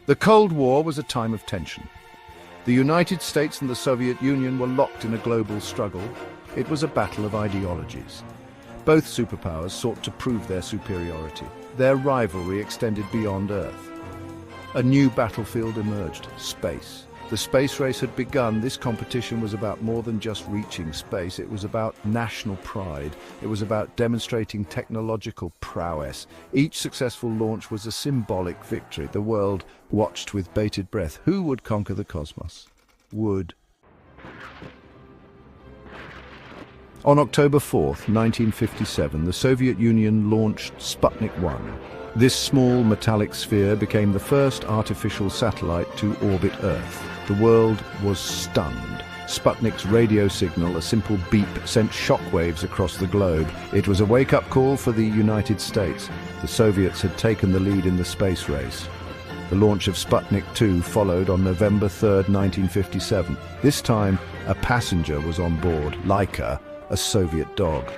The Cold War was a time of tension. The United States and the Soviet Union were locked in a global struggle. It was a battle of ideologies. Both superpowers sought to prove their superiority. Their rivalry extended beyond Earth. A new battlefield emerged: space. The space race had begun. This competition was about more than just reaching space. It was about national pride. It was about demonstrating technological prowess. Each successful launch was a symbolic victory. The world watched with bated breath. Who would conquer the cosmos? On October 4th, 1957, the Soviet Union launched Sputnik 1. This small metallic sphere became the first artificial satellite to orbit Earth. The world was stunned. Sputnik's radio signal, a simple beep, sent shockwaves across the globe. It was a wake-up call for the United States. The Soviets had taken the lead in the space race. The launch of Sputnik 2 followed on November 3rd, 1957. This time, a passenger was on board, Laika, a Soviet dog.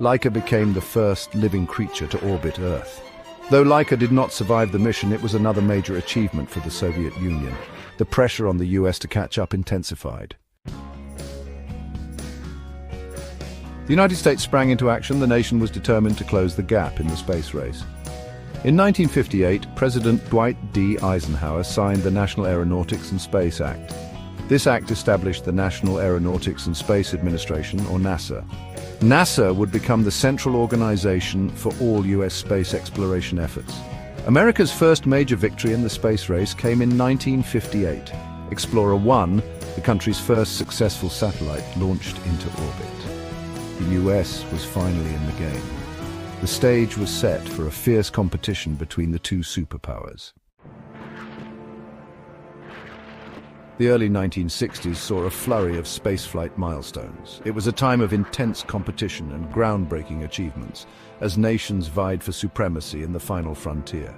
Laika became the first living creature to orbit Earth. Though Laika did not survive the mission, it was another major achievement for the Soviet Union. The pressure on the US to catch up intensified. The United States sprang into action. The nation was determined to close the gap in the space race. In 1958, President Dwight D. Eisenhower signed the National Aeronautics and Space Act. This act established the National Aeronautics and Space Administration, or NASA. NASA would become the central organization for all US space exploration efforts. America's first major victory in the space race came in 1958. Explorer 1, the country's first successful satellite, launched into orbit. The US was finally in the game. The stage was set for a fierce competition between the two superpowers. The early 1960s saw a flurry of spaceflight milestones. It was a time of intense competition and groundbreaking achievements, as nations vied for supremacy in the final frontier.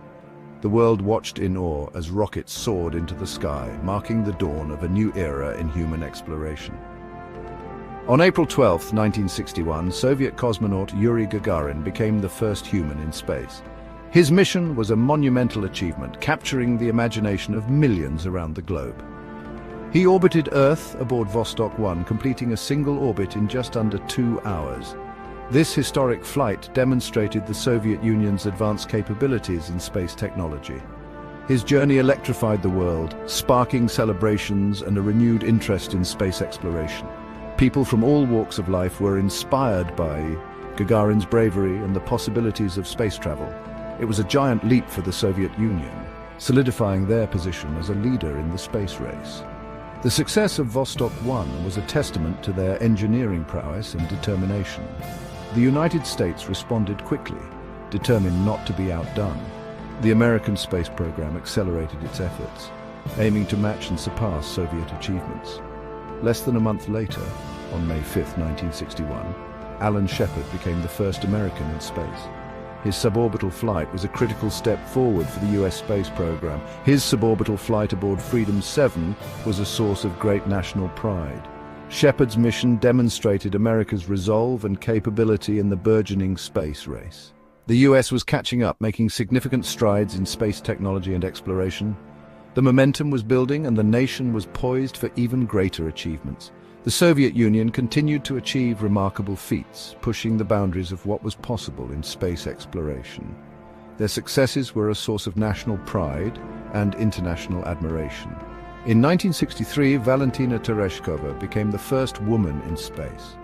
The world watched in awe as rockets soared into the sky, marking the dawn of a new era in human exploration. On April 12, 1961, Soviet cosmonaut Yuri Gagarin became the first human in space. His mission was a monumental achievement, capturing the imagination of millions around the globe. He orbited Earth aboard Vostok 1, completing a single orbit in just under 2 hours. This historic flight demonstrated the Soviet Union's advanced capabilities in space technology. His journey electrified the world, sparking celebrations and a renewed interest in space exploration. People from all walks of life were inspired by Gagarin's bravery and the possibilities of space travel. It was a giant leap for the Soviet Union, solidifying their position as a leader in the space race. The success of Vostok 1 was a testament to their engineering prowess and determination. The United States responded quickly, determined not to be outdone. The American space program accelerated its efforts, aiming to match and surpass Soviet achievements. Less than a month later, on May 5, 1961, Alan Shepard became the first American in space. His suborbital flight was a critical step forward for the US space program. His suborbital flight aboard Freedom 7 was a source of great national pride. Shepard's mission demonstrated America's resolve and capability in the burgeoning space race. The US was catching up, making significant strides in space technology and exploration. The momentum was building, and the nation was poised for even greater achievements. The Soviet Union continued to achieve remarkable feats, pushing the boundaries of what was possible in space exploration. Their successes were a source of national pride and international admiration. In 1963, Valentina Tereshkova became the first woman in space.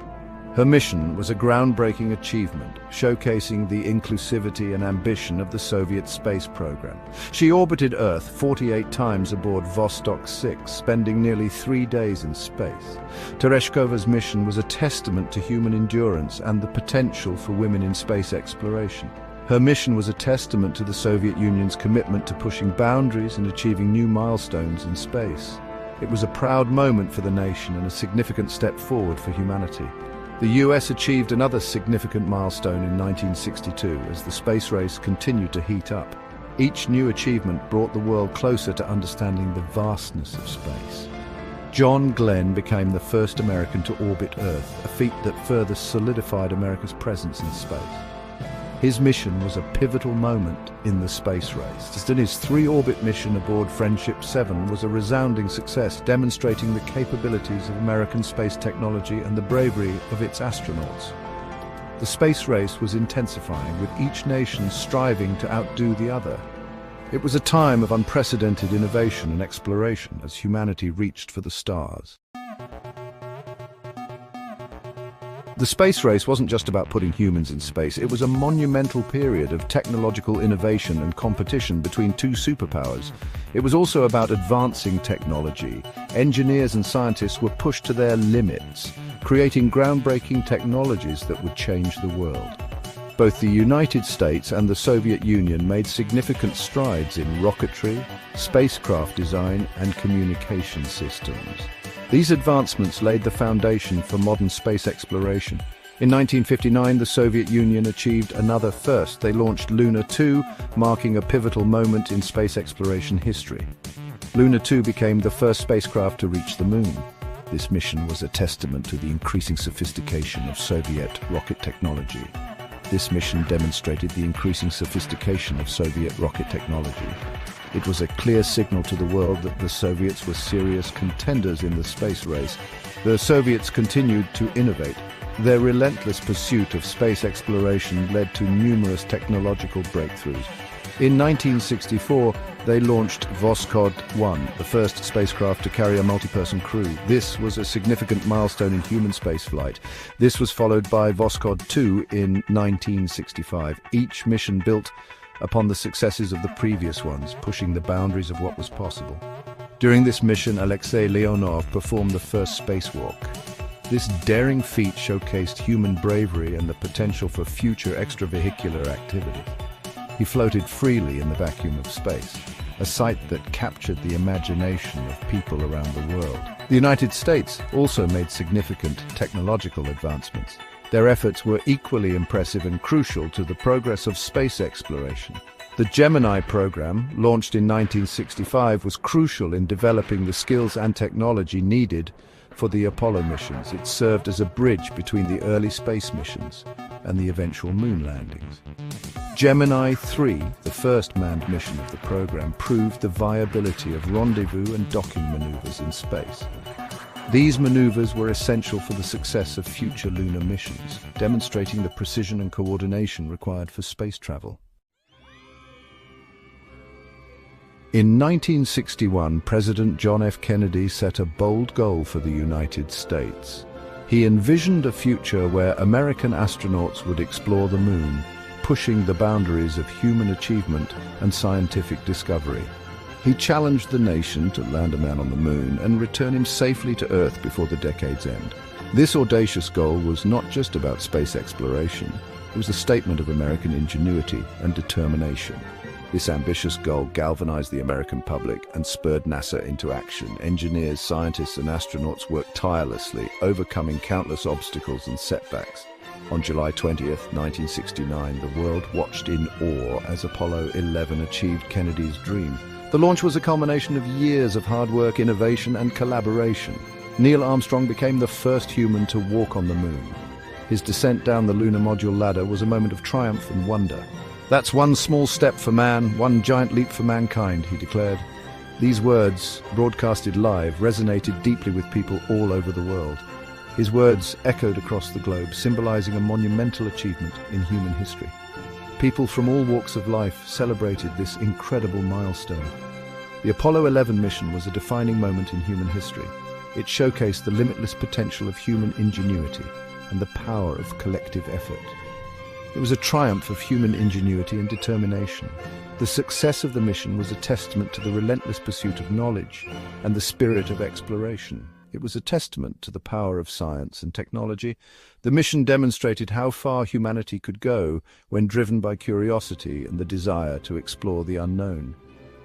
Her mission was a groundbreaking achievement, showcasing the inclusivity and ambition of the Soviet space program. She orbited Earth 48 times aboard Vostok 6, spending nearly 3 days in space. Tereshkova's mission was a testament to human endurance and the potential for women in space exploration. Her mission was a testament to the Soviet Union's commitment to pushing boundaries and achieving new milestones in space. It was a proud moment for the nation and a significant step forward for humanity. The US achieved another significant milestone in 1962 as the space race continued to heat up. Each new achievement brought the world closer to understanding the vastness of space. John Glenn became the first American to orbit Earth, a feat that further solidified America's presence in space. His mission was a pivotal moment in the space race. His three-orbit mission aboard Friendship 7 was a resounding success, demonstrating the capabilities of American space technology and the bravery of its astronauts. The space race was intensifying, with each nation striving to outdo the other. It was a time of unprecedented innovation and exploration as humanity reached for the stars. The space race wasn't just about putting humans in space. It was a monumental period of technological innovation and competition between two superpowers. It was also about advancing technology. Engineers and scientists were pushed to their limits, creating groundbreaking technologies that would change the world. Both the United States and the Soviet Union made significant strides in rocketry, spacecraft design, and communication systems. These advancements laid the foundation for modern space exploration. In 1959, the Soviet Union achieved another first. They launched Luna 2, marking a pivotal moment in space exploration history. Luna 2 became the first spacecraft to reach the moon. This mission was a testament to the increasing sophistication of Soviet rocket technology. This mission demonstrated the increasing sophistication of Soviet rocket technology. It was a clear signal to the world that the Soviets were serious contenders in the space race. The Soviets continued to innovate. Their relentless pursuit of space exploration led to numerous technological breakthroughs. In 1964, they launched Voskhod 1, the first spacecraft to carry a multi-person crew. This was a significant milestone in human spaceflight. This was followed by Voskhod 2 in 1965. Each mission built upon the successes of the previous ones, pushing the boundaries of what was possible. During this mission, Alexei Leonov performed the first spacewalk. This daring feat showcased human bravery and the potential for future extravehicular activity. He floated freely in the vacuum of space, a sight that captured the imagination of people around the world. The United States also made significant technological advancements. Their efforts were equally impressive and crucial to the progress of space exploration. The Gemini program, launched in 1965, was crucial in developing the skills and technology needed for the Apollo missions. It served as a bridge between the early space missions and the eventual moon landings. Gemini 3, the first manned mission of the program, proved the viability of rendezvous and docking maneuvers in space. These maneuvers were essential for the success of future lunar missions, demonstrating the precision and coordination required for space travel. In 1961, President John F. Kennedy set a bold goal for the United States. He envisioned a future where American astronauts would explore the moon, pushing the boundaries of human achievement and scientific discovery. He challenged the nation to land a man on the moon and return him safely to Earth before the decade's end. This audacious goal was not just about space exploration. It was a statement of American ingenuity and determination. This ambitious goal galvanized the American public and spurred NASA into action. Engineers, scientists, and astronauts worked tirelessly, overcoming countless obstacles and setbacks. On July 20th, 1969, the world watched in awe as Apollo 11 achieved Kennedy's dream. The launch was a culmination of years of hard work, innovation, and collaboration. Neil Armstrong became the first human to walk on the moon. His descent down the lunar module ladder was a moment of triumph and wonder. "That's one small step for man, one giant leap for mankind," he declared. These words, broadcasted live, resonated deeply with people all over the world. His words echoed across the globe, symbolizing a monumental achievement in human history. People from all walks of life celebrated this incredible milestone. The Apollo 11 mission was a defining moment in human history. It showcased the limitless potential of human ingenuity and the power of collective effort. It was a triumph of human ingenuity and determination. The success of the mission was a testament to the relentless pursuit of knowledge and the spirit of exploration. It was a testament to the power of science and technology. The mission demonstrated how far humanity could go when driven by curiosity and the desire to explore the unknown.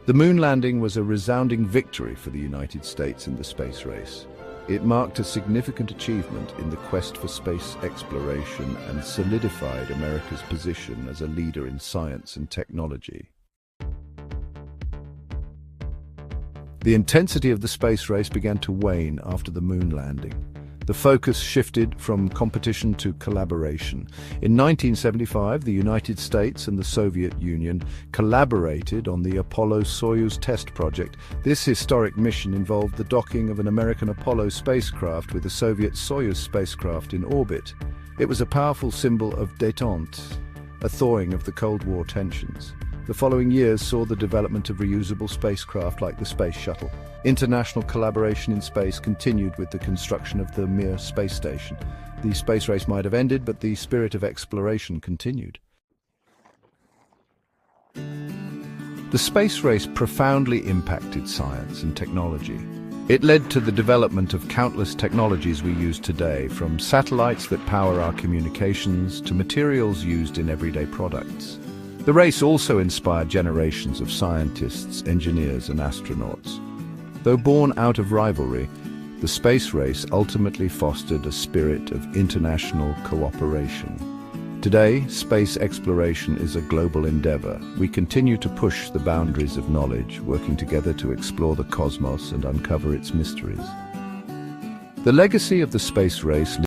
The moon landing was a resounding victory for the United States in the space race. It marked a significant achievement in the quest for space exploration and solidified America's position as a leader in science and technology. The intensity of the space race began to wane after the moon landing. The focus shifted from competition to collaboration. In 1975, the United States and the Soviet Union collaborated on the Apollo-Soyuz test project. This historic mission involved the docking of an American Apollo spacecraft with a Soviet Soyuz spacecraft in orbit. It was a powerful symbol of détente, a thawing of the Cold War tensions. The following years saw the development of reusable spacecraft like the Space Shuttle. International collaboration in space continued with the construction of the Mir space station. The space race might have ended, but the spirit of exploration continued. The space race profoundly impacted science and technology. It led to the development of countless technologies we use today, from satellites that power our communications to materials used in everyday products. The race also inspired generations of scientists, engineers, and astronauts. Though born out of rivalry, the space race ultimately fostered a spirit of international cooperation. Today, space exploration is a global endeavor. We continue to push the boundaries of knowledge, working together to explore the cosmos and uncover its mysteries. The legacy of the space race